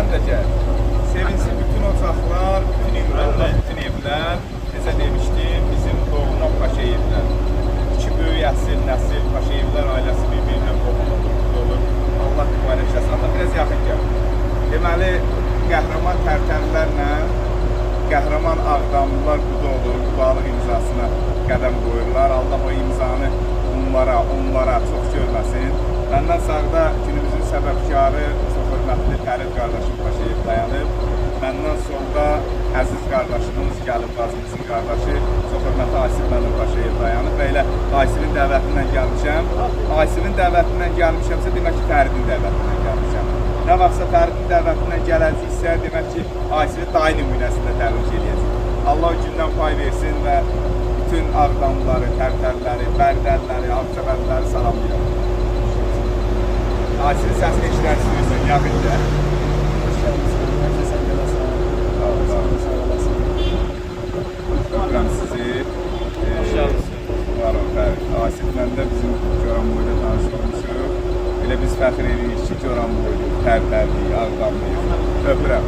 sən də gəl. Sevinsin bütün ocaqlar, bütün ünvanlar, bütün evlər. Necə demişdim, bizim doğma Paşayevlər. İki böyük nəsil Paşayevlər ailəsi bir-birinə qohumlu olur. Allah mübarək eləsin. Allah biraz yaxın gəl. Deməli, qəhrəman tərtərlərlə qəhrəman Ağdamlılar burada olur, Qubalıq imzasına qədəm qoyurlar. Allah o imzanı onlara çox görməsin. Məndən sağda günümüzün səbəbkarı, çox hörmətli Fərid qardaşım Paşayev dayanıb. Məndən solda əziz qardaşımız gəlib, qazımızın qardaşı, çox hörmətli Aysel mənim Paşayev dayanıb və elə Ayselin dəvətindən gəlmişəm. Ayselin dəvətindən gəlmişəmsə, demək ki, Fəridin dəvətindən gəlmişəm. Nə vaxtsa Fəridin dəvətindən gələcəksə, demək ki, Ayseli dayı nümunəsində təbrik edəcək. Allah o gündən pay versin və bütün Ağdamlıları, Tərtərləri, Bərdəlləri, Ağcabədləri salamlayalım. Ayseli səsini eşitmək istəyirsən, yaxın gəl. Öpürəm sizi. Var o Fərid. Aysellə də bizim Goranboyda tanış olmuşuq. Elə biz fəxr edirik ki, Goranboyluq, Tərtərliyik, Ağdamlıyıq. Öpürəm.